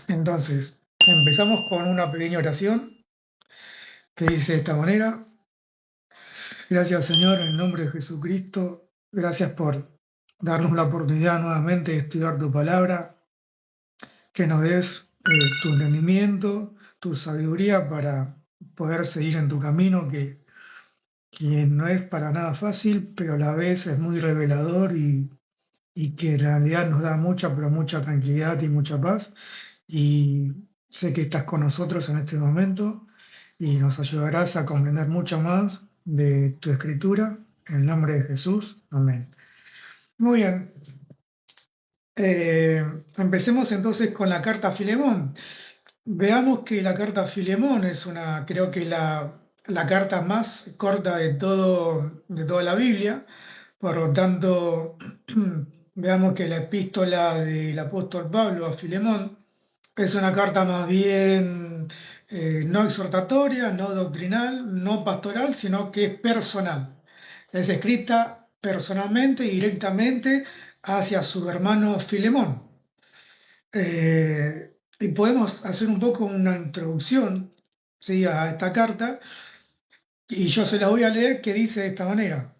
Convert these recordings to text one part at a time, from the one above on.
Entonces, empezamos con una pequeña oración que dice de esta manera: Gracias, Señor, en el nombre de Jesucristo. Gracias por darnos la oportunidad nuevamente de estudiar tu palabra, que nos des tu entendimiento, tu sabiduría para poder seguir en tu camino, que no es para nada fácil, pero a la vez es muy revelador y que en realidad nos da mucha, pero mucha tranquilidad y mucha paz. Y sé que estás con nosotros en este momento y nos ayudarás a comprender mucho más de tu escritura. En el nombre de Jesús. Amén. Muy bien. Empecemos entonces con la carta a Filemón. Veamos que la carta a Filemón es creo que la carta más corta de toda la Biblia. Por lo tanto, veamos que la epístola del apóstol Pablo a Filemón es una carta más bien no exhortatoria, no doctrinal, no pastoral, sino que es personal. Es escrita personalmente y directamente hacia su hermano Filemón. Y podemos hacer un poco una introducción, ¿sí?, a esta carta, y yo se la voy a leer, que dice de esta manera.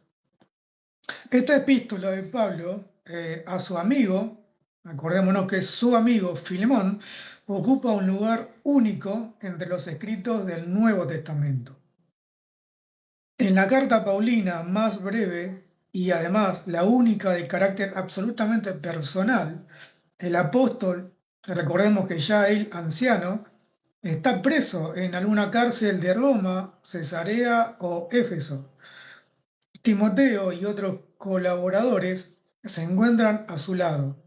Esta epístola de Pablo a su amigo, acordémonos que su amigo Filemón, ocupa un lugar único entre los escritos del Nuevo Testamento. En la carta paulina más breve y además la única de carácter absolutamente personal, el apóstol, recordemos que ya él anciano, está preso en alguna cárcel de Roma, Cesarea o Éfeso. Timoteo y otros colaboradores se encuentran a su lado,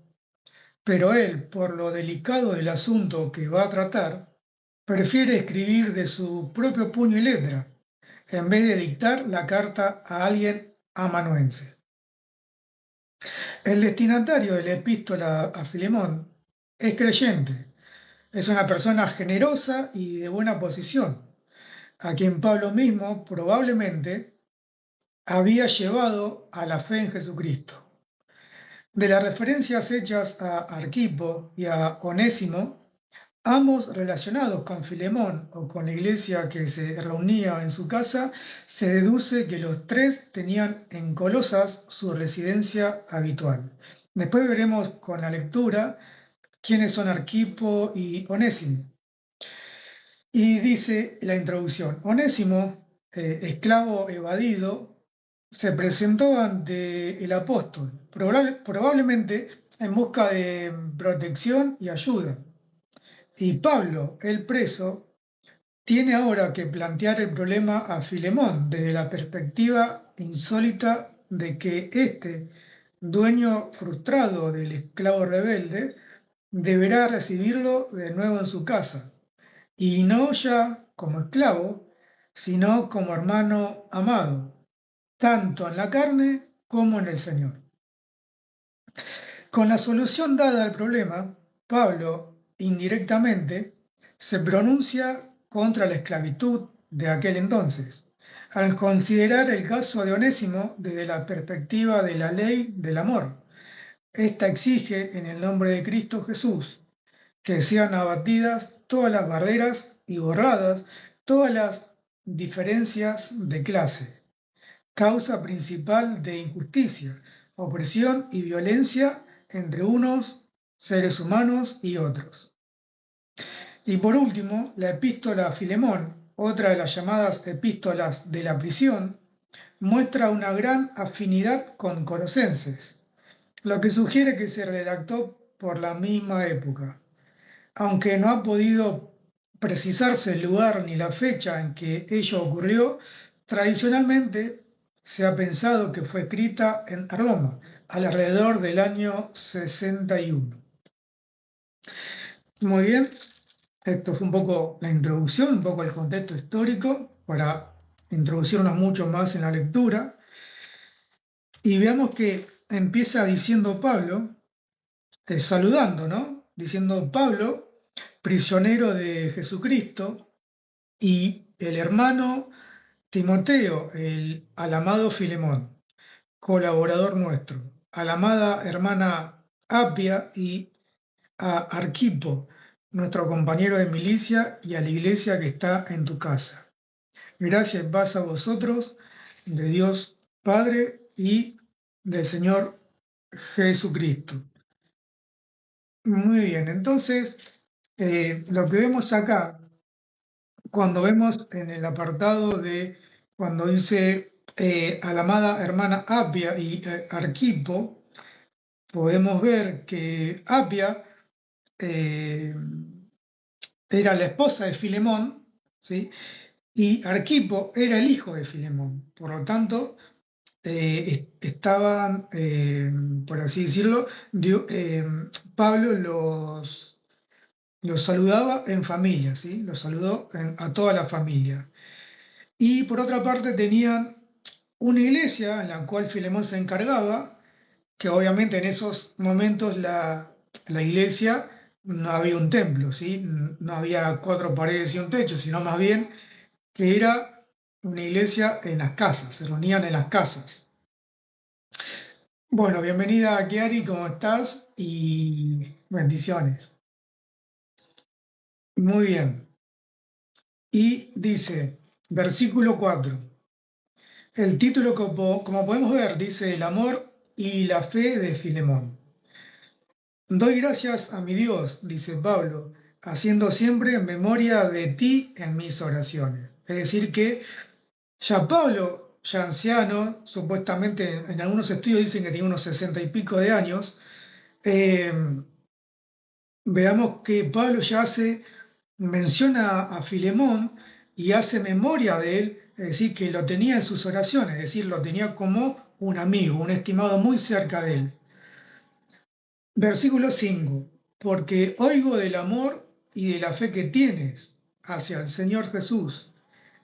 pero él, por lo delicado del asunto que va a tratar, prefiere escribir de su propio puño y letra, en vez de dictar la carta a alguien amanuense. El destinatario de la epístola a Filemón es creyente, es una persona generosa y de buena posición, a quien Pablo mismo probablemente había llevado a la fe en Jesucristo. De las referencias hechas a Arquipo y a Onésimo, ambos relacionados con Filemón o con la iglesia que se reunía en su casa, se deduce que los tres tenían en Colosas su residencia habitual. Después veremos con la lectura quiénes son Arquipo y Onésimo. Y dice la introducción: Onésimo, esclavo evadido, se presentó ante el apóstol, probablemente en busca de protección y ayuda. Y Pablo, el preso, tiene ahora que plantear el problema a Filemón desde la perspectiva insólita de que este, dueño frustrado del esclavo rebelde, deberá recibirlo de nuevo en su casa, y no ya como esclavo, sino como hermano amado, tanto en la carne como en el Señor. Con la solución dada al problema, Pablo, indirectamente, se pronuncia contra la esclavitud de aquel entonces, al considerar el caso de Onésimo desde la perspectiva de la ley del amor. Esta exige, en el nombre de Cristo Jesús, que sean abatidas todas las barreras y borradas todas las diferencias de clase, causa principal de injusticia, opresión y violencia entre unos seres humanos y otros. Y por último, la epístola a Filemón, otra de las llamadas epístolas de la prisión, muestra una gran afinidad con Colosenses, lo que sugiere que se redactó por la misma época. Aunque no ha podido precisarse el lugar ni la fecha en que ello ocurrió, tradicionalmente se ha pensado que fue escrita en Roma, alrededor del año 61. Muy bien, esto fue un poco la introducción, un poco el contexto histórico, para introducirnos mucho más en la lectura. Y veamos que empieza diciendo Pablo, saludando, ¿no? Diciendo: Pablo, prisionero de Jesucristo, y el hermano Timoteo, al amado Filemón, colaborador nuestro, a la amada hermana Apia y a Arquipo, nuestro compañero de milicia, y a la iglesia que está en tu casa. Gracias y paz a vosotros, de Dios Padre y del Señor Jesucristo. Muy bien, entonces, lo que vemos acá, cuando vemos en el apartado de, cuando dice a la amada hermana Apia y Arquipo, podemos ver que Apia eh, era la esposa de Filemón, ¿sí? Y Arquipo era el hijo de Filemón. Por lo tanto, estaban, por así decirlo, Pablo los saludaba en familia, ¿sí? Los saludó a toda la familia. Y por otra parte tenían una iglesia en la cual Filemón se encargaba, que obviamente en esos momentos la iglesia no había un templo, ¿sí? No había cuatro paredes y un techo, sino más bien que era una iglesia en las casas, se reunían en las casas. Bueno, bienvenida Kiari, ¿cómo estás? Y bendiciones. Muy bien. Y dice, versículo 4. El título, como podemos ver, dice el amor y la fe de Filemón. Doy gracias a mi Dios, dice Pablo, haciendo siempre memoria de ti en mis oraciones. Es decir, que ya Pablo, ya anciano, supuestamente en algunos estudios dicen que tiene unos 60 y pico de años, eh, veamos que Pablo ya menciona a Filemón y hace memoria de él, es decir, que lo tenía en sus oraciones, es decir, lo tenía como un amigo, un estimado muy cerca de él. Versículo 5. Porque oigo del amor y de la fe que tienes hacia el Señor Jesús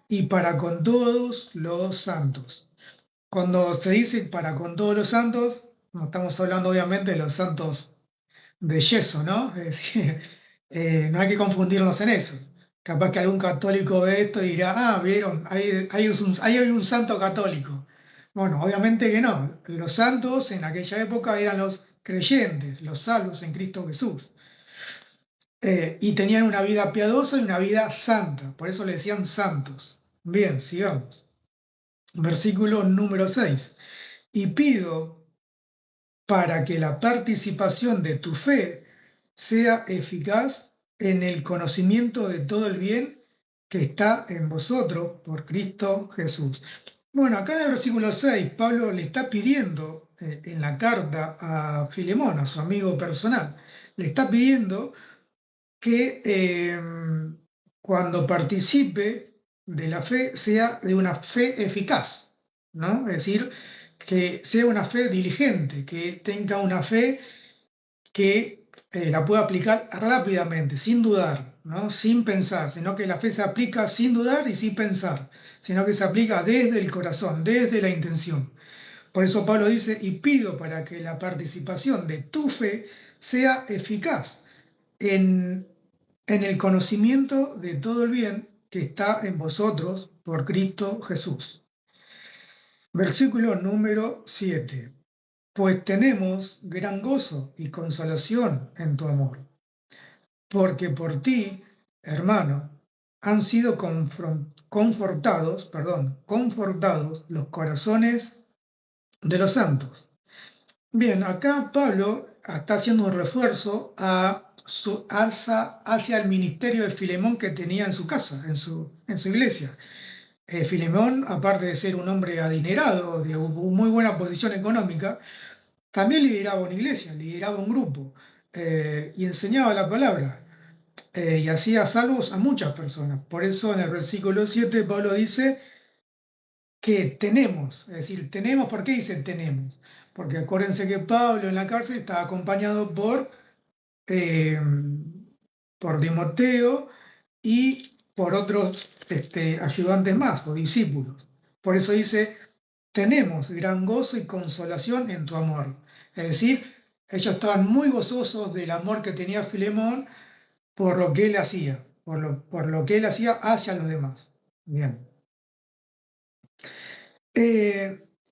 y para con todos los santos. Cuando se dice para con todos los santos, no estamos hablando obviamente de los santos de yeso, ¿no? Es decir, no hay que confundirnos en eso. Capaz que algún católico ve esto y dirá, ah, vieron, hay un santo católico. Bueno, obviamente que no. Los santos en aquella época eran los creyentes, los salvos en Cristo Jesús. Y tenían una vida piadosa y una vida santa. Por eso le decían santos. Bien, sigamos. Versículo número 6. Y pido para que la participación de tu fe sea eficaz en el conocimiento de todo el bien que está en vosotros por Cristo Jesús. Bueno, acá en el versículo 6, Pablo le está pidiendo en la carta a Filemón, a su amigo personal, le está pidiendo que cuando participe de la fe sea de una fe eficaz, ¿no? Es decir, que sea una fe diligente, que tenga una fe que la pueda aplicar rápidamente, sin dudar, ¿no? Sin pensar, sino que la fe se aplica sin dudar y sin pensar, sino que se aplica desde el corazón, desde la intención. Por eso Pablo dice, y pido para que la participación de tu fe sea eficaz en el conocimiento de todo el bien que está en vosotros por Cristo Jesús. Versículo número 7. Pues tenemos gran gozo y consolación en tu amor, porque por ti, hermano, han sido confortados los corazones de los santos. Bien, acá Pablo está haciendo un refuerzo hacia el ministerio de Filemón que tenía en su casa, en su iglesia. Filemón, aparte de ser un hombre adinerado, de muy buena posición económica, también lideraba una iglesia, lideraba un grupo y enseñaba la palabra y hacía salvos a muchas personas. Por eso en el versículo 7 Pablo dice que tenemos, es decir, tenemos, ¿por qué dice tenemos? Porque acuérdense que Pablo en la cárcel estaba acompañado eh, por Timoteo y por otros ayudantes más o discípulos. Por eso dice, tenemos gran gozo y consolación en tu amor. Es decir, ellos estaban muy gozosos del amor que tenía Filemón por lo que él hacía, por lo que él hacía hacia los demás. Bien.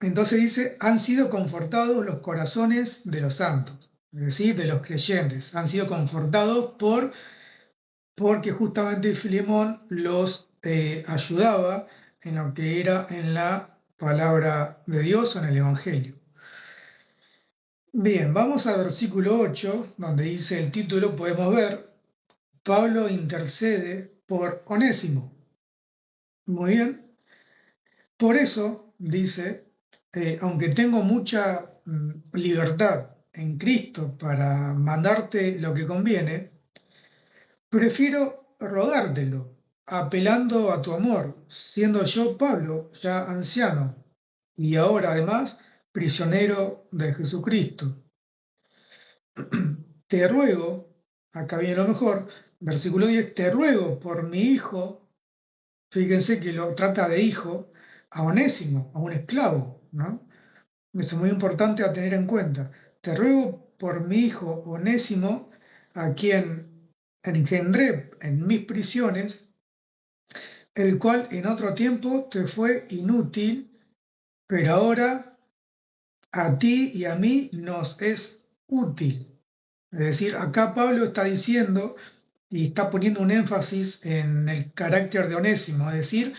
Entonces dice, han sido confortados los corazones de los santos, es decir, de los creyentes, han sido confortados por porque justamente Filemón los ayudaba en lo que era en la palabra de Dios o en el Evangelio. Bien, vamos al versículo 8, donde dice el título, podemos ver, Pablo intercede por Onésimo. Muy bien, por eso dice, aunque tengo mucha libertad en Cristo para mandarte lo que conviene, prefiero rogártelo, apelando a tu amor, siendo yo, Pablo, ya anciano, y ahora además prisionero de Jesucristo. Te ruego, acá viene lo mejor, versículo 10, te ruego por mi hijo, fíjense que lo trata de hijo, a Onésimo, a un esclavo, ¿no? Eso es muy importante a tener en cuenta. Te ruego por mi hijo Onésimo, a quien engendré en mis prisiones, el cual en otro tiempo te fue inútil, pero ahora a ti y a mí nos es útil. Es decir, acá Pablo está diciendo y está poniendo un énfasis en el carácter de Onésimo, es decir,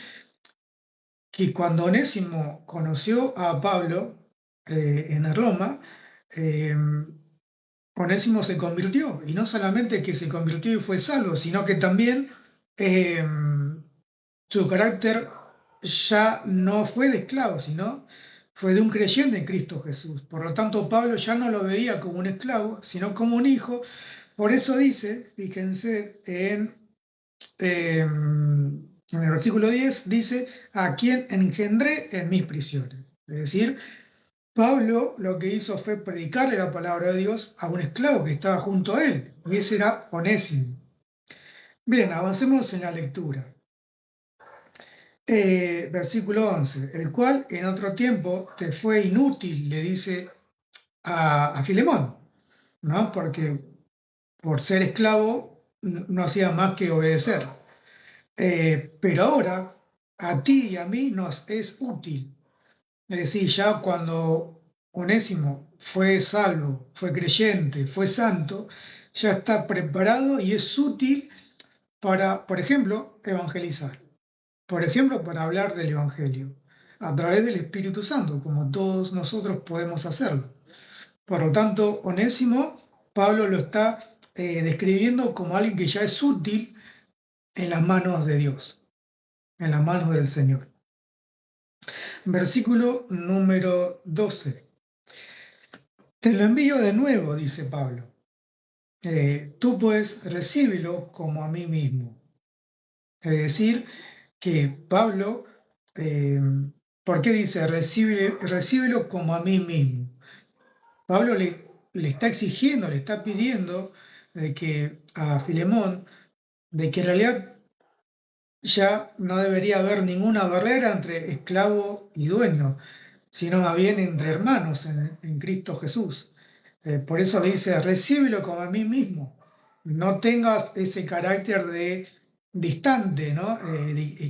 que cuando Onésimo conoció a Pablo en Roma, eh, Onésimo se convirtió, y no solamente que se convirtió y fue salvo, sino que también eh, su carácter ya no fue de esclavo, sino fue de un creyente en Cristo Jesús. Por lo tanto, Pablo ya no lo veía como un esclavo, sino como un hijo. Por eso dice, fíjense, en el versículo 10, dice, a quien engendré en mis prisiones. Es decir, Pablo lo que hizo fue predicarle la palabra de Dios a un esclavo que estaba junto a él, y ese era Onésimo. Bien, avancemos en la lectura. Versículo 11, el cual en otro tiempo te fue inútil, le dice a Filemón, ¿no? Porque por ser esclavo no hacía más que obedecer. Pero ahora a ti y a mí nos es útil. Es decir, ya cuando Onésimo fue salvo, fue creyente, fue santo, ya está preparado y es útil para, por ejemplo, evangelizar. Por ejemplo, para hablar del Evangelio, a través del Espíritu Santo, como todos nosotros podemos hacerlo. Por lo tanto, Onésimo, Pablo lo está describiendo como alguien que ya es útil en las manos de Dios, en las manos del Señor. Versículo número 12. Te lo envío de nuevo, dice Pablo. Tú pues recíbelo como a mí mismo. Es decir, que Pablo, eh, ¿por qué dice recíbelo como a mí mismo? Pablo le está exigiendo, le está pidiendo de que a Filemón, de que en realidad ya no debería haber ninguna barrera entre esclavo y dueño, sino más bien entre hermanos en Cristo Jesús. Por eso le dice, recíbelo como a mí mismo. No tengas ese carácter de distante, ¿no?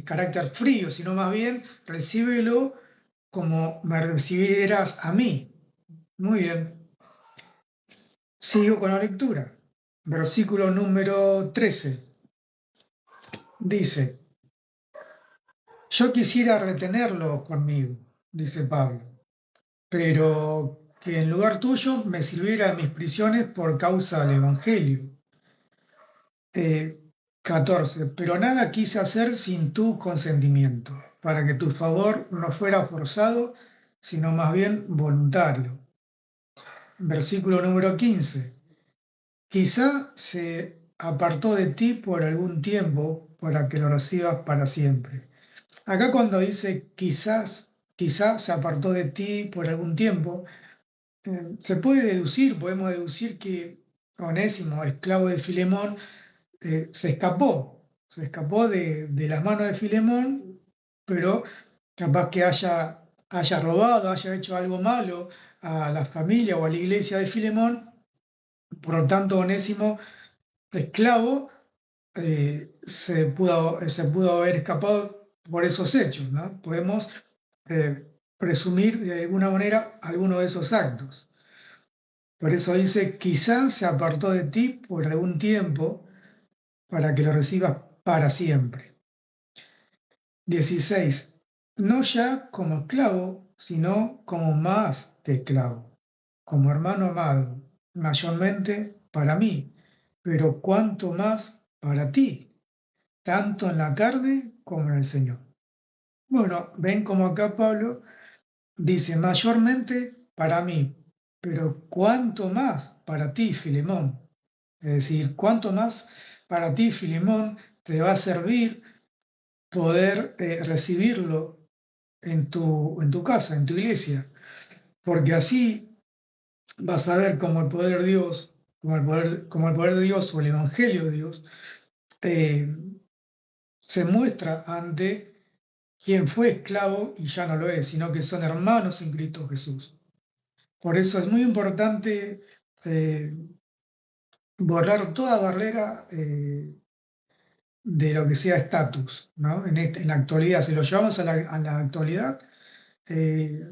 Carácter frío, sino más bien recíbelo como me recibieras a mí. Muy bien. Sigo con la lectura. Versículo número 13. Dice, yo quisiera retenerlo conmigo, dice Pablo, pero que en lugar tuyo me sirviera en mis prisiones por causa del Evangelio. 14. Pero nada quise hacer sin tu consentimiento, para que tu favor no fuera forzado, sino más bien voluntario. Versículo número 15. Quizá se apartó de ti por algún tiempo para que lo recibas para siempre. Acá cuando dice quizás se apartó de ti por algún tiempo, se puede deducir, podemos deducir que Onésimo, esclavo de Filemón, se escapó de las manos de Filemón, pero capaz que haya robado, haya hecho algo malo a la familia o a la iglesia de Filemón, por lo tanto Onésimo, esclavo, se pudo haber escapado por esos hechos, ¿no? Podemos presumir de alguna manera alguno de esos actos. Por eso dice, quizás se apartó de ti por algún tiempo para que lo recibas para siempre. 16. No ya como esclavo, sino como más que esclavo, como hermano amado, mayormente para mí, pero cuanto más para ti, tanto en la carne como en el Señor. Bueno, ven como acá Pablo dice mayormente para mí, pero cuánto más para ti, Filemón. Es decir, cuánto más para ti, Filemón, te va a servir poder recibirlo en tu casa, en tu iglesia, porque así vas a ver cómo el poder de Dios, como el poder de Dios o el Evangelio de Dios eh, se muestra ante quien fue esclavo y ya no lo es, sino que son hermanos en Cristo Jesús. Por eso es muy importante eh, borrar toda barrera de lo que sea estatus, ¿no? En la actualidad, si lo llevamos a la actualidad, eh,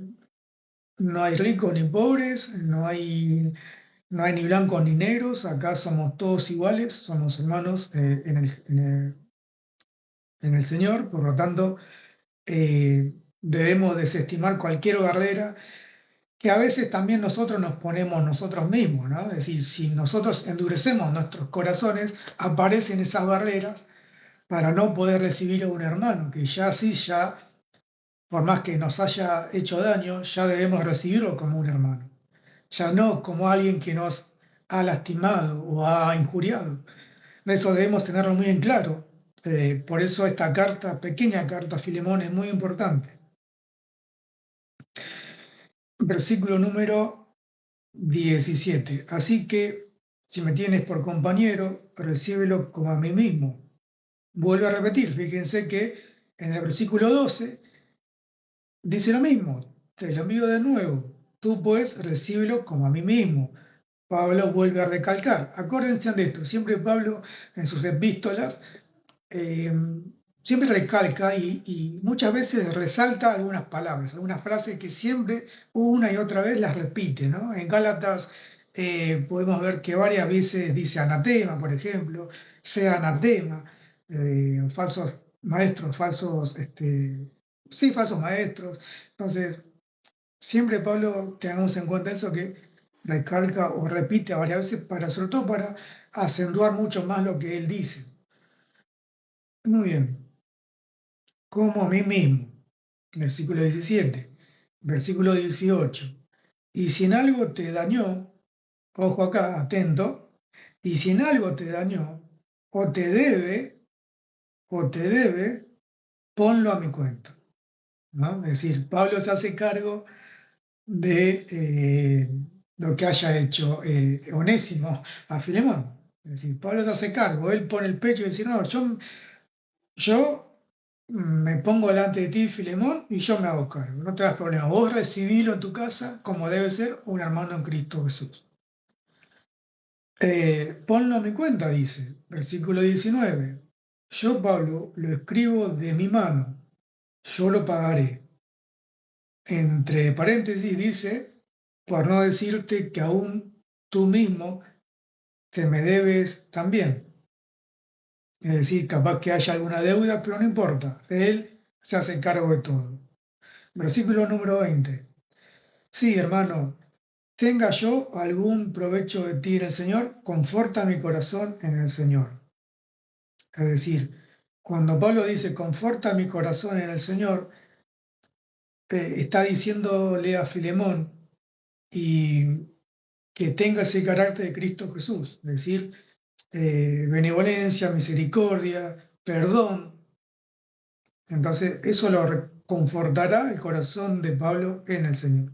no hay ricos ni pobres, no hay ni blancos ni negros, acá somos todos iguales, somos hermanos en el Señor, por lo tanto, debemos desestimar cualquier barrera que a veces también nosotros nos ponemos nosotros mismos, ¿no? Es decir, si nosotros endurecemos nuestros corazones, aparecen esas barreras para no poder recibir a un hermano, que ya sí, ya, por más que nos haya hecho daño, ya debemos recibirlo como un hermano, ya no como alguien que nos ha lastimado o ha injuriado. Eso debemos tenerlo muy en claro. Por eso esta carta, pequeña carta a Filemón, es muy importante. Versículo número 17. Así que si me tienes por compañero, recíbelo como a mí mismo. Vuelvo a repetir, fíjense que en el versículo 12 dice lo mismo, te lo envío de nuevo, tú pues recíbelo como a mí mismo. Pablo vuelve a recalcar, acuérdense de esto, siempre Pablo en sus epístolas eh, siempre recalca y muchas veces resalta algunas palabras, algunas frases que siempre una y otra vez las repite, ¿no? En Gálatas podemos ver que varias veces dice anatema, por ejemplo, sea anatema, falsos maestros, sí, falsos maestros. Entonces, siempre Pablo, tengamos en cuenta eso que recalca o repite varias veces para, sobre todo para acentuar mucho más lo que él dice. Muy bien. Como a mí mismo. Versículo 17. Versículo 18. Y si en algo te dañó, ojo acá, atento, y si en algo te dañó, o te debe, o te debe, ponlo a mi cuenta, ¿no? Es decir, Pablo se hace cargo de lo que haya hecho Onésimo a Filemón. Es decir, Pablo se hace cargo, él pone el pecho y dice, no, yo me pongo delante de ti, Filemón, y yo me hago cargo. No te das problema. Vos recibilo en tu casa como debe ser un hermano en Cristo Jesús. Ponlo a mi cuenta, dice, versículo 19. Yo, Pablo, lo escribo de mi mano, yo lo pagaré. Entre paréntesis dice, por no decirte que aún tú mismo te me debes también. Es decir, capaz que haya alguna deuda, pero no importa. Él se hace cargo de todo. Versículo número 20. Sí, hermano, tenga yo algún provecho de ti en el Señor, conforta mi corazón en el Señor. Es decir, cuando Pablo dice conforta mi corazón en el Señor, está diciéndole a Filemón y que tenga ese carácter de Cristo Jesús, es decir, benevolencia, misericordia, perdón. Entonces, eso lo confortará el corazón de Pablo en el Señor.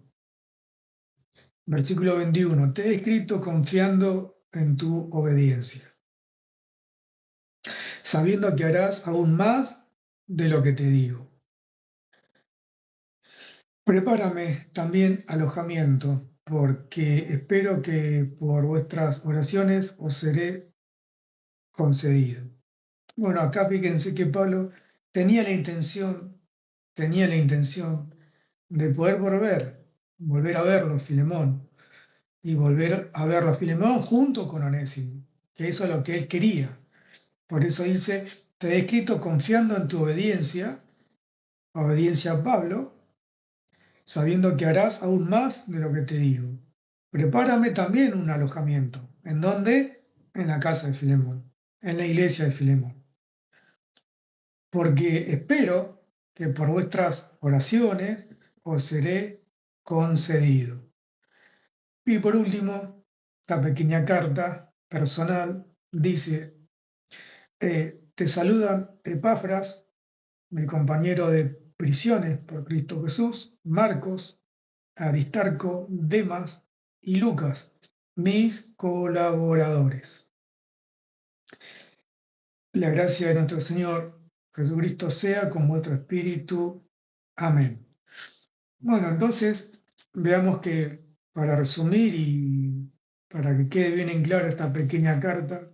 Versículo 21. Te he escrito confiando en tu obediencia, sabiendo que harás aún más de lo que te digo. Prepárame también alojamiento, porque espero que por vuestras oraciones os seré concedido. Bueno, acá fíjense que Pablo tenía tenía la intención de poder volver a verlo, Filemón, y volver a verlo a Filemón junto con Onésimo, que eso es lo que él quería. Por eso dice, te he escrito confiando en tu obediencia a Pablo, sabiendo que harás aún más de lo que te digo. Prepárame también un alojamiento. ¿En dónde? En la casa de Filemón, en la iglesia de Filemón. Porque espero que por vuestras oraciones os seré concedido. Y por último, esta pequeña carta personal dice, te saludan Epafras, mi compañero de prisiones por Cristo Jesús, Marcos, Aristarco, Demas y Lucas, mis colaboradores. La gracia de nuestro Señor Jesucristo sea con vuestro espíritu. Amén. Bueno, entonces veamos que para resumir y para que quede bien en claro esta pequeña carta,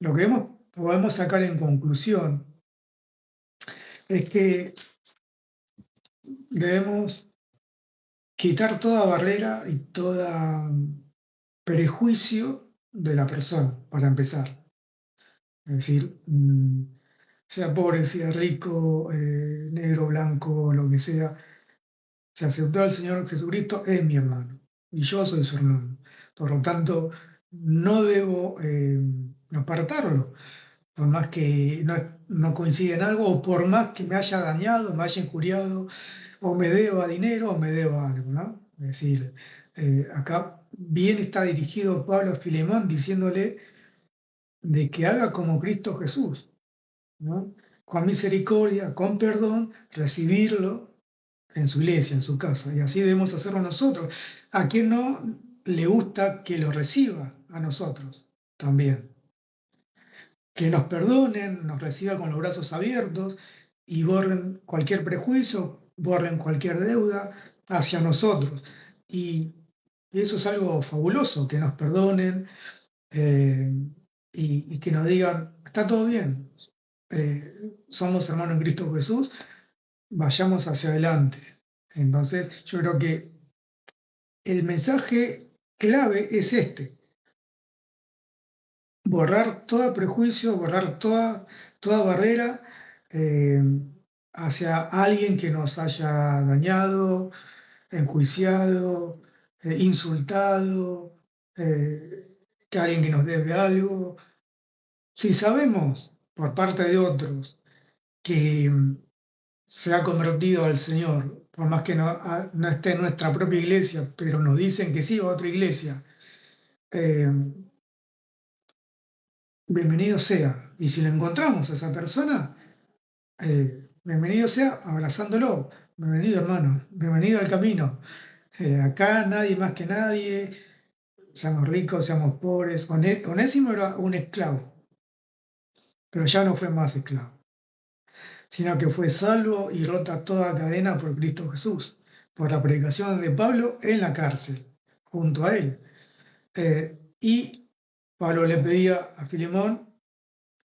lo que podemos sacar en conclusión es que debemos quitar toda barrera y todo prejuicio de la persona, para empezar. Es decir, sea pobre, sea rico, negro, blanco, lo que sea, si aceptó al Señor Jesucristo, es mi hermano y yo soy su hermano. Por lo tanto, no debo apartarlo, por más que no coincida en algo o por más que me haya dañado, me haya injuriado o me deba dinero o me deba algo, ¿no? Es decir, acá bien está dirigido Pablo a Filemón diciéndole de que haga como Cristo Jesús, ¿no? Con misericordia, con perdón, recibirlo en su iglesia, en su casa. Y así debemos hacerlo nosotros. ¿A quien no le gusta que lo reciba? A nosotros también. Que nos perdonen, nos reciba con los brazos abiertos y borren cualquier prejuicio, borren cualquier deuda hacia nosotros. Y eso es algo fabuloso, que nos perdonen eh, y que nos digan, está todo bien, somos hermanos en Cristo Jesús, vayamos hacia adelante. Entonces, yo creo que el mensaje clave es este: borrar todo prejuicio, borrar toda barrera eh, hacia alguien que nos haya dañado, enjuiciado, insultado, que alguien que nos debe algo. Si sabemos por parte de otros que se ha convertido al Señor, por más que no esté en nuestra propia iglesia, pero nos dicen que sí va a otra iglesia, eh, bienvenido sea. Y si lo encontramos a esa persona, bienvenido sea abrazándolo. Bienvenido hermano, bienvenido al camino. Acá nadie más que nadie, seamos ricos, seamos pobres. Onésimo era un esclavo, pero ya no fue más esclavo, sino que fue salvo y rota toda cadena por Cristo Jesús, por la predicación de Pablo en la cárcel, junto a él. Y Pablo le pedía a Filemón,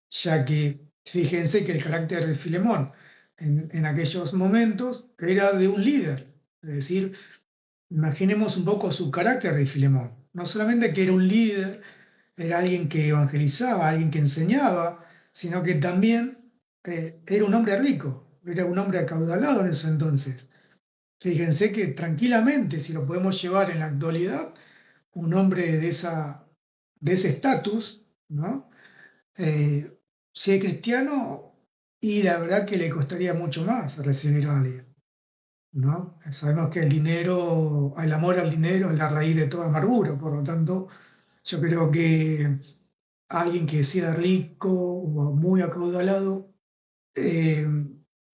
ya que fíjense que el carácter de Filemón en aquellos momentos era de un líder, es decir, imaginemos un poco su carácter de Filemón, no solamente que era un líder, era alguien que evangelizaba, alguien que enseñaba, sino que también era un hombre rico, era un hombre acaudalado en ese entonces. Fíjense que tranquilamente, si lo podemos llevar en la actualidad, un hombre de ese estatus, ¿no? Eh, si es cristiano, y la verdad que le costaría mucho más recibir a alguien, ¿no? Sabemos que el amor al dinero es la raíz de toda amargura, por lo tanto, yo creo que alguien que sea rico o muy acaudalado, eh,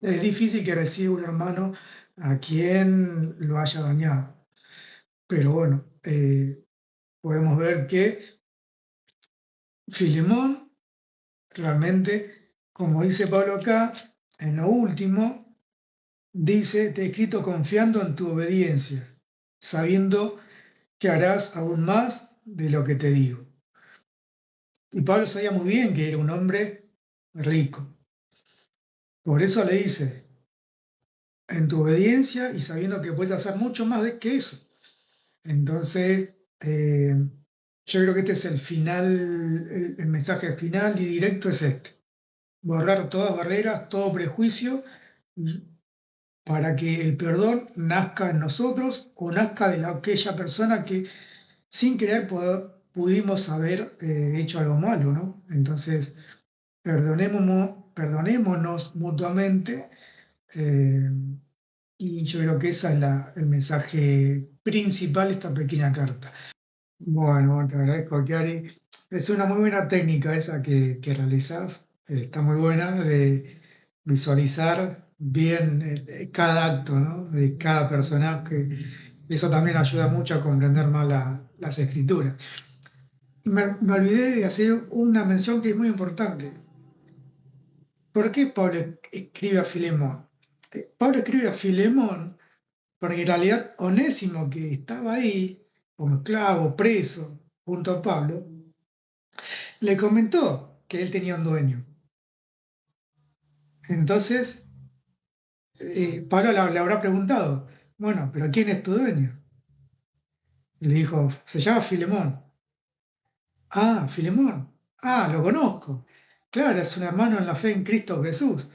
es difícil que reciba un hermano a quien lo haya dañado. Pero bueno, podemos ver que Filemón realmente, como dice Pablo acá, en lo último, dice, te he escrito confiando en tu obediencia, sabiendo que harás aún más de lo que te digo. Y Pablo sabía muy bien que era un hombre rico. Por eso le dice, en tu obediencia y sabiendo que puedes hacer mucho más que eso. Entonces, Yo creo que este es el final, el mensaje final y directo es este. Borrar todas barreras, todo prejuicio, y para que el perdón nazca en nosotros o nazca de aquella persona que sin querer pudimos haber hecho algo malo, ¿no? Entonces, perdonémonos mutuamente, eh, y yo creo que ese es el mensaje principal de esta pequeña carta. Bueno, te agradezco, Kiari. Es una muy buena técnica esa que realizás. Está muy buena de visualizar bien cada acto, ¿no? De cada personaje. Eso también ayuda mucho a comprender más las escrituras. Me olvidé de hacer una mención que es muy importante. ¿Por qué Pablo escribe a Filemón? Pablo escribe a Filemón porque en realidad Onésimo, que estaba ahí como esclavo, preso, junto a Pablo, le comentó que él tenía un dueño. Entonces, Pablo le habrá preguntado, bueno, pero ¿quién es tu dueño? Y le dijo, se llama Filemón. Ah, Filemón. Ah, lo conozco. Claro, es un hermano en la fe en Cristo Jesús.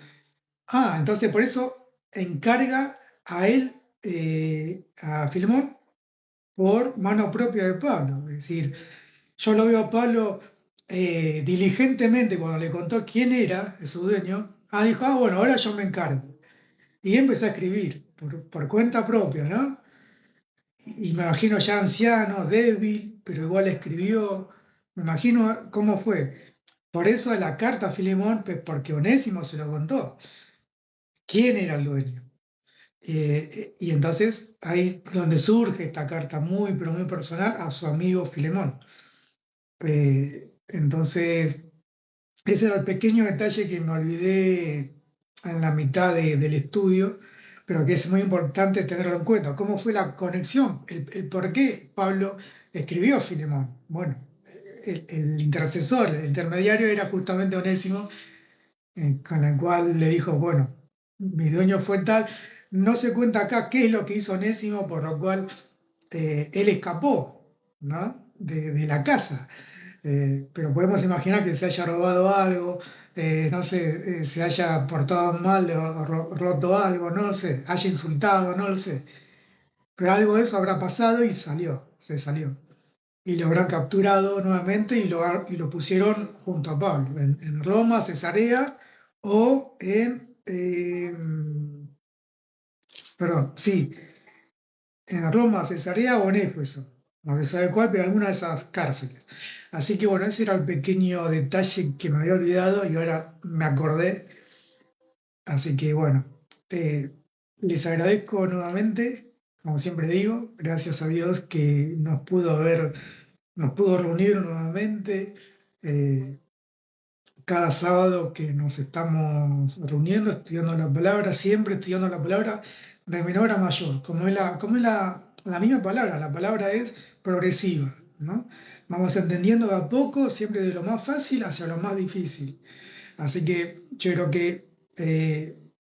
Ah, entonces por eso encarga a él, a Filemón, por mano propia de Pablo. Es decir, yo lo veo a Pablo diligentemente cuando le contó quién era su dueño. Ah, dijo, ah, bueno, ahora yo me encargo. Y empezó a escribir por cuenta propia, ¿no? Y me imagino ya anciano, débil, pero igual escribió. Me imagino cómo fue. Por eso la carta a Filemón, pues, porque Onésimo se lo contó. ¿Quién era el dueño? Y entonces ahí es donde surge esta carta muy, pero muy personal a su amigo Filemón. Entonces, ese era el pequeño detalle que me olvidé en la mitad del estudio, pero que es muy importante tenerlo en cuenta. ¿Cómo fue la conexión? El por qué Pablo escribió a Filemón. Bueno, el intercesor, el intermediario era justamente Onésimo, con el cual le dijo, bueno, mi dueño fue tal. No se cuenta acá qué es lo que hizo Onésimo, por lo cual él escapó, ¿no? de la casa. Pero podemos imaginar que se haya robado algo, no sé, se haya portado mal o roto algo, no lo sé, haya insultado, no lo sé. Pero algo de eso habrá pasado y se salió. Y lo habrán capturado nuevamente y lo pusieron junto a Pablo, en Roma, Cesarea o perdón, sí, en Roma, Cesarea o en Éfeso. No se sabe cuál, pero alguna de esas cárceles. Así que bueno, ese era el pequeño detalle que me había olvidado y ahora me acordé. Así que bueno, eh, les agradezco nuevamente, como siempre digo, gracias a Dios que nos pudo reunir nuevamente. eh, Cada sábado que nos estamos reuniendo, estudiando la palabra, siempre estudiando la palabra de menor a mayor, como es la misma palabra, la palabra es progresiva, ¿no? Vamos entendiendo de a poco, siempre de lo más fácil hacia lo más difícil. Así que yo creo que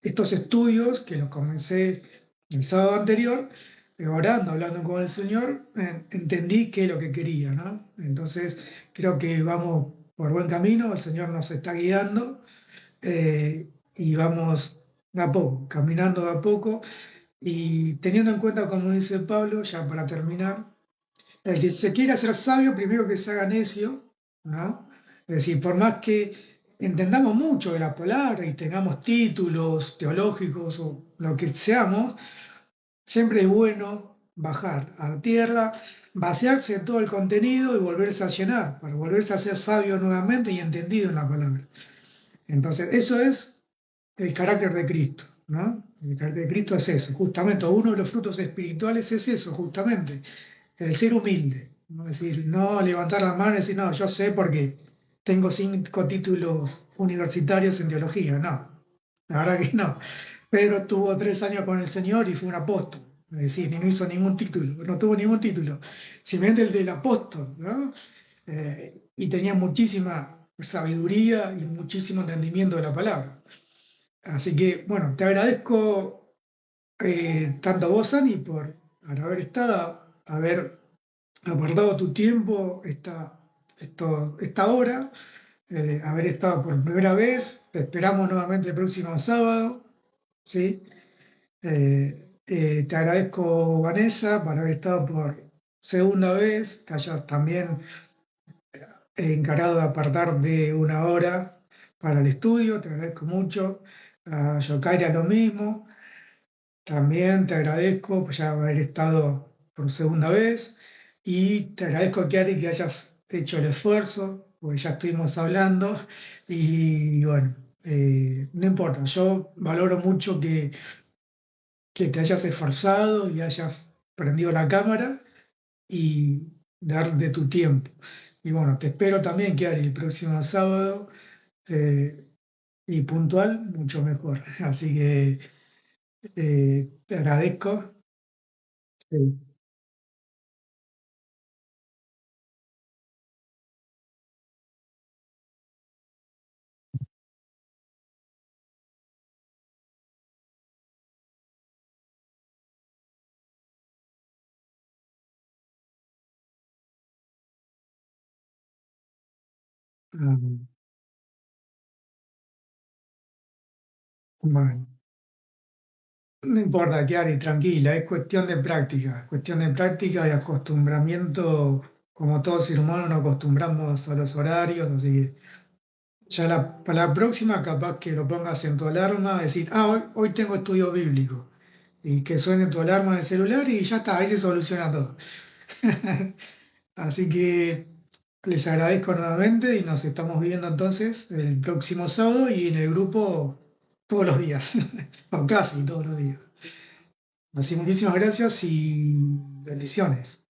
estos estudios, que los comencé el sábado anterior, orando, hablando con el Señor, entendí qué es lo que quería, ¿no? Entonces creo que vamos por buen camino, el Señor nos está guiando, y vamos de a poco, caminando de a poco y teniendo en cuenta, como dice Pablo, ya para terminar, el que se quiera ser sabio, primero que se haga necio, ¿no? Es decir, por más que entendamos mucho de la palabra y tengamos títulos teológicos o lo que seamos, siempre es bueno bajar a la tierra, vaciarse de todo el contenido y volverse a llenar, para volverse a ser sabio nuevamente y entendido en la palabra. Entonces, eso es el carácter de Cristo, ¿no? El carácter de Cristo es eso, justamente, uno de los frutos espirituales es eso, justamente, el ser humilde, ¿no? Es decir, no levantar la mano y decir, no, yo sé porque tengo 5 títulos universitarios en teología, no, la verdad que no. Pedro tuvo 3 años con el Señor y fue un apóstol, es decir, no hizo ningún título, no tuvo ningún título, simplemente el del apóstol, ¿no? Y tenía muchísima sabiduría y muchísimo entendimiento de la palabra. Así que, bueno, te agradezco tanto a vos, Ani, por haber estado, haber apartado tu tiempo, esta hora, haber estado por primera vez. Te esperamos nuevamente el próximo sábado, ¿sí? Te agradezco, Vanessa, por haber estado por segunda vez, que hayas también encarado de apartar de una hora para el estudio, te agradezco mucho. A Yokaira lo mismo, también te agradezco por ya haber estado por segunda vez y te agradezco, Kiari, que hayas hecho el esfuerzo, porque ya estuvimos hablando y bueno, no importa, yo valoro mucho que te hayas esforzado y hayas prendido la cámara y dar de tu tiempo. Y bueno, te espero también, Kiari, el próximo sábado eh, y puntual, mucho mejor. Así que te agradezco. Sí. Mm, bueno, no importa, Kiari, tranquila, es cuestión de práctica y acostumbramiento, como todo ser humano nos acostumbramos a los horarios, así que ya para la próxima capaz que lo pongas en tu alarma, decir, hoy tengo estudio bíblico, y que suene tu alarma en el celular y ya está, ahí se soluciona todo. Así que les agradezco nuevamente y nos estamos viendo entonces el próximo sábado y en el grupo todos los días, o casi todos los días. Así muchísimas gracias y bendiciones.